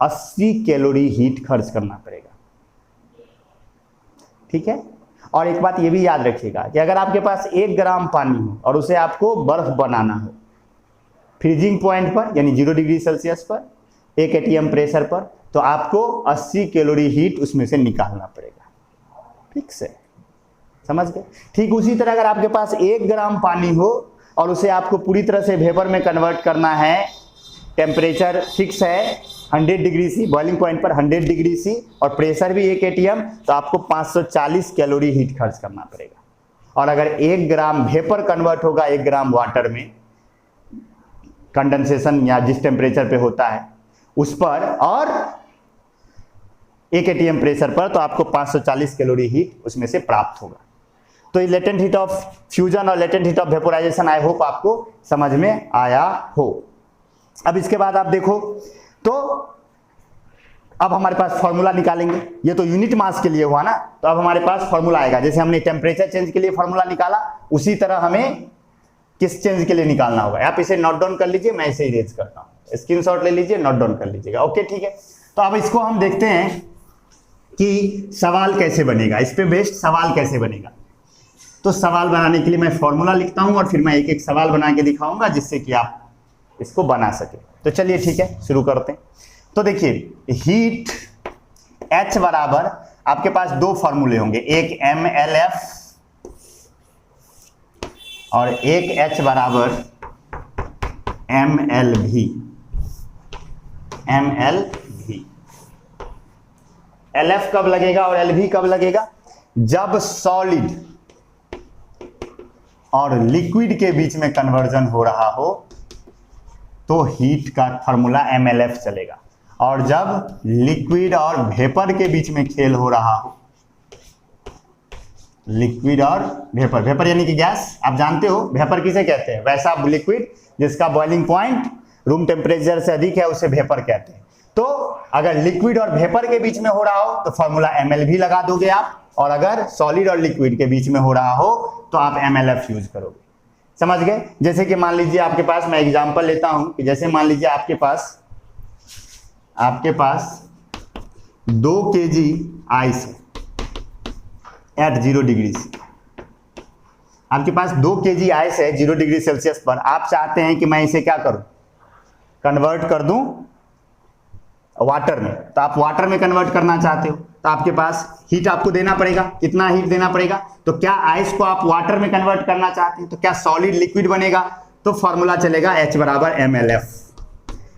80 कैलोरी हीट खर्च करना पड़ेगा। ठीक है। और एक बात ये भी याद रखिएगा कि अगर आपके पास 1 ग्राम पानी हो और उसे आपको बर्फ बनाना हो फ्रीजिंग पॉइंट पर यानी 0 डिग्री सेल्सियस पर 1 atm प्रेशर पर, तो आपको 80 कैलोरी हीट उसमें से निकालना पड़ेगा। ठीक से समझ गए? ठीक उसी तरह अगर आपके पास 1 ग्राम पानी हो और उसे आपको पूरी तरह से वेपर में कन्वर्ट करना है, टेम्परेचर फिक्स है 100 डिग्री C, बॉइलिंग पॉइंट पर 100 डिग्री C और प्रेशर भी 1 atm, तो आपको 540 कैलोरी हीट खर्च करना पड़ेगा। और अगर 1 ग्राम वेपर कन्वर्ट होगा 1 ग्राम वाटर में, कंडेंसेशन या जिस टेम्परेचर पे होता है उस पर, और 1 atm प्रेशर पर, तो आपको 540 कैलोरी हीट उसमें से प्राप्त होगा। तो ये लेटेंट हीट ऑफ फ्यूजन और latent heat of vaporisation I hope आपको समझ में आया हो। अब इसके बाद आप देखो तो अब हमारे पास फॉर्मूला निकालेंगे। ये तो यूनिट मास के लिए हुआ ना, तो अब हमारे पास फॉर्मूला आएगा। जैसे हमने टेम्परेचर चेंज के लिए फॉर्मूला निकाला, उसी तरह हमें किस चेंज के लिए निकालना होगा। आप इसे नोट डाउन कर लीजिए, मैं इसे इरेज करता हूं, स्क्रीनशॉट ले लीजिए, नोट डाउन कर लीजिएगा। ओके ठीक है। तो अब इसको हम देखते हैं कि सवाल कैसे बनेगा, इस पे बेस्ड सवाल कैसे बनेगा। तो सवाल बनाने के लिए मैं फॉर्मूला लिखता हूं और फिर मैं एक एक सवाल बना के दिखाऊंगा जिससे कि आप इसको बना सके। तो चलिए ठीक है, शुरू करते हैं। तो देखिए हीट H बराबर आपके पास 2 फॉर्मूले होंगे, एक MLF और एक H बराबर MLV। LF कब लगेगा और LV कब लगेगा? जब सॉलिड और लिक्विड के बीच में कन्वर्जन हो रहा हो तो हीट का फॉर्मूला MLF चलेगा, और जब लिक्विड और वेपर के बीच में खेल हो रहा हो, लिक्विड और वेपर, वेपर यानी कि गैस, आप जानते हो वेपर किसे कहते हैं, वैसा लिक्विड जिसका बॉइलिंग पॉइंट रूम टेम्परेचर से अधिक है उसे वेपर कहते हैं। तो अगर लिक्विड और वेपर के बीच में हो रहा हो तो फॉर्मूला MLV लगा दोगे आप, और अगर सॉलिड और लिक्विड के बीच में हो रहा हो तो आप MLF यूज करोगे। समझ गए? जैसे कि मान लीजिए आपके पास, मैं एग्जांपल लेता हूं कि जैसे मान लीजिए आपके पास 2 kg आइस है एट 0 डिग्री से, आपके पास 2 kg आइस है 0 डिग्री सेल्सियस पर। आप चाहते हैं कि मैं इसे क्या करूं, कन्वर्ट कर दूं वाटर में, तो आप वाटर में कन्वर्ट करना चाहते हो तो आपके पास हीट आपको देना पड़ेगा। कितना हीट देना पड़ेगा? तो क्या आइस को आप वाटर में कन्वर्ट करना चाहते हैं तो क्या सॉलिड लिक्विड बनेगा? तो फॉर्मूला चलेगा H बराबर MLF,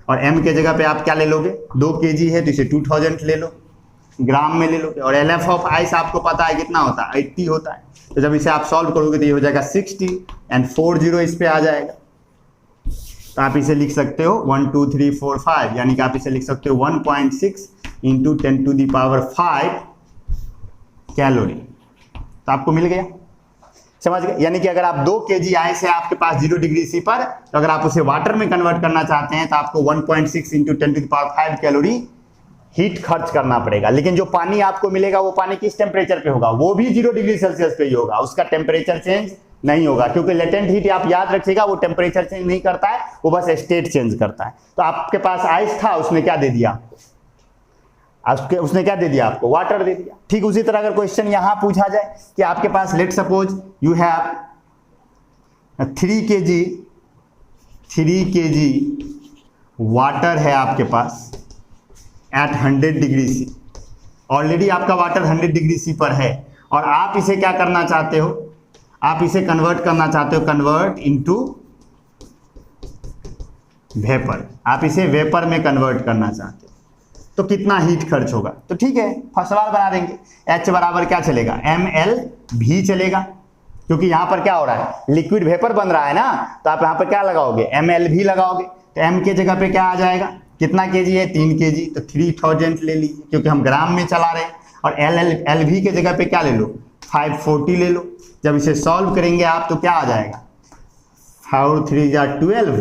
और M के जगह पे आप क्या ले लोगे, 2 kg है तो इसे 2000 ले लो, ग्राम में ले लोगे, और LF ऑफ आइस आपको पता है कितना होता है, 80 होता है। तो जब इसे आप सॉल्व करोगे तो ये हो जाएगा 60 एंड 40 इस पे आ जाएगा। तो आप इसे लिख सकते हो 1 2 3 4 5, यानी कि आप इसे लिख सकते हो 1.6 into 10 to the power 5 calorie. तो आपको मिल गया, समझ गए? यानी कि अगर आप 2 kg आइस है आपके पास 0 डिग्री सी पर, तो अगर आप उसे वाटर में कन्वर्ट करना चाहते हैं तो आपको 1.6 into 10 to the power 5 calorie heat खर्च करना पड़ेगा। लेकिन जो पानी आपको मिलेगा वो पानी किस टेम्परेचर पे होगा, वो भी 0 डिग्री सेल्सियस पे ही होगा, उसका टेम्परेचर चेंज नहीं होगा, क्योंकि लेटेंट हीट आप याद रखिएगा वो टेम्परेचर चेंज नहीं करता है, वो बस स्टेट चेंज करता है। तो आपके पास आइस था, उसने क्या दे दिया, उसने क्या दे दिया आपको, वाटर दे दिया। ठीक उसी तरह अगर क्वेश्चन यहां पूछा जाए कि आपके पास let suppose you have 3 kg water है आपके पास एट 100 डिग्री सी, ऑलरेडी आपका वाटर 100 डिग्री सी पर है, और आप इसे क्या करना चाहते हो, आप इसे कन्वर्ट करना चाहते हो, कन्वर्ट इनटू वेपर, आप इसे वेपर में कन्वर्ट करना चाहते हो, तो कितना हीट खर्च होगा? तो ठीक है, सवाल बना देंगे। H बराबर क्या चलेगा, MLV चलेगा, क्योंकि यहां पर क्या हो रहा है, लिक्विड वेपर बन रहा है ना, तो आप यहां पर क्या लगाओगे, MLV लगाओगे। तो M के जगह पे क्या आ जाएगा, कितना kg है, 3 kg, तो 3000 ले लीजिए क्योंकि हम ग्राम में चला रहे हैं, और LV के जगह पे क्या ले लो, 540 ले लो। जब इसे सॉल्व करेंगे आप तो क्या आ जाएगा, 4 3 जा 12,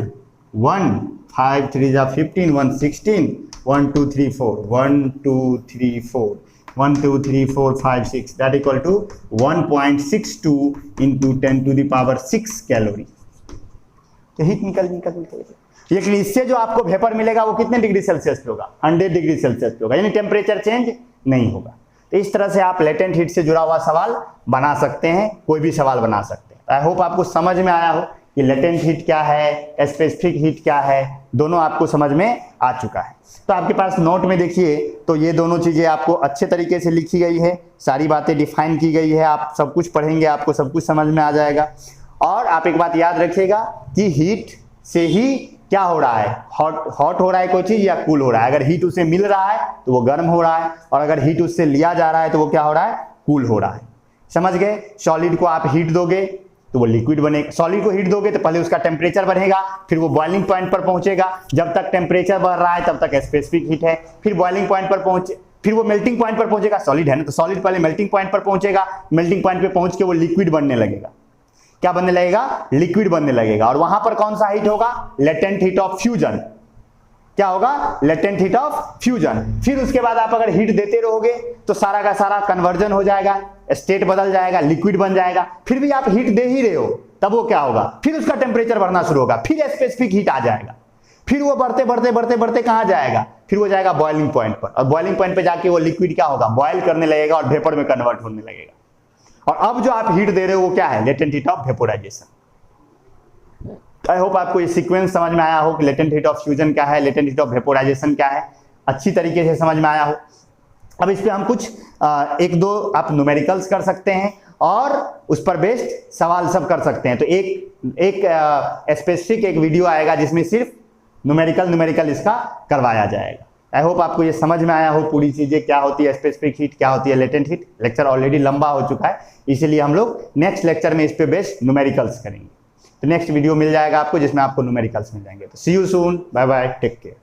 1 5 3 जा 15, 1 16, 1 2 3 4, 1 2 3 4, 1 2 3 4 5 6, that equal to 1.62 into 10 to the power 6 calorie. तो हीट निकल। लेकिन इससे जो आपको वेपर मिलेगा वो कितने डिग्री सेल्सियस पे होगा, 100 डिग्री सेल्सियस पे होगा, यानी टेम्परेचर चेंज नहीं होगा। तो इस तरह से आप लेटेंट हीट से जुड़ा हुआ सवाल बना सकते हैं, कोई भी सवाल बना सकते हैं। आई होप आपको समझ में आया हो कि लेटेंट हीट क्या है, स्पेसिफिक हीट क्या है, दोनों आपको समझ में आ चुका है। तो आपके पास नोट में देखिए, तो ये दोनों चीजें आपको अच्छे तरीके से लिखी गई है, सारी बातें डिफाइन की गई है, आप सब कुछ पढ़ेंगे आपको सब कुछ समझ में आ जाएगा। और आप एक बात याद रखिएगा कि हीट से ही क्या हो रहा है, हॉट हो रहा है कोई चीज या कूल हो रहा है। अगर हीट उसे मिल रहा है तो वो गर्म हो रहा है, और अगर हीट उससे लिया जा रहा है तो वो क्या हो रहा है, कूल हो रहा है। समझ गए? सॉलिड को आप हीट दोगे तो वो लिक्विड बनेगा, सॉलिड को हीट दोगे तो पहले उसका टेम्परेचर बढ़ेगा, फिर वो बॉइलिंग पॉइंट पर पहुंचेगा, जब तक टेम्परेचर बढ़ रहा है तब तक स्पेसिफिक हीट है, फिर बॉइलिंग पॉइंट पर पहुंचे, फिर वो मेल्टिंग पॉइंट पर पहुंचेगा, सॉलिड है ना, तो सॉलिड पहले मेल्टिंग पॉइंट पर पहुंचेगा, मेल्टिंग पॉइंट पे पहुंच के वो लिक्विड बनने लगेगा। क्या बनने लगेगा, लिक्विड बनने लगेगा, और वहां पर कौन सा हीट होगा, लेटेंट हीट ऑफ फ्यूजन। क्या होगा, लेटेंट हीट ऑफ फ्यूजन। फिर उसके बाद आप अगर हीट देते रहोगे तो सारा का सारा कन्वर्जन हो जाएगा, स्टेट बदल जाएगा, लिक्विड बन जाएगा। फिर भी आप हीट दे ही रहे हो, तब वो क्या होगा, फिर उसका टेम्परेचर बढ़ना शुरू होगा, फिर स्पेसिफिक हीट आ जाएगा, फिर वो बढ़ते कहां जाएगा, फिर वो जाएगा बॉइलिंग पॉइंट पर, और बॉइलिंग पॉइंट पे जाके वो लिक्विड क्या होगा, बॉयल करने लगेगा और वेपर में कन्वर्ट होने लगेगा। और अब जो आप हीट दे रहे हो वो क्या है, latent heat of vaporisation. I hope आपको ये सीक्वेंस समझ में आया हो कि लेटेंट हीट ऑफ फ्यूजन क्या है, लेटेंट हीट ऑफ वेपोराइजेशन क्या है, अच्छी तरीके से समझ में आया हो। अब इस पे हम कुछ एक दो आप न्यूमेरिकल्स कर सकते हैं और उस पर बेस्ड सवाल सब कर सकते हैं। तो एक स्पेसिफिक एक वीडियो आएगा जिसमें सिर्फ न्यूमेरिकल इसका करवाया जाएगा। आई होप आपको ये समझ में आया हो पूरी चीजें, क्या होती है स्पेसिफिक हीट, क्या होती है लेटेंट हीट। लेक्चर ऑलरेडी लंबा हो चुका है, इसीलिए हम लोग नेक्स्ट लेक्चर में इस पे बेस्ड न्यूमेरिकल्स करेंगे। तो नेक्स्ट वीडियो मिल जाएगा आपको जिसमें आपको न्यूमेरिकल्स मिल जाएंगे। तो see you soon, bye bye, take care.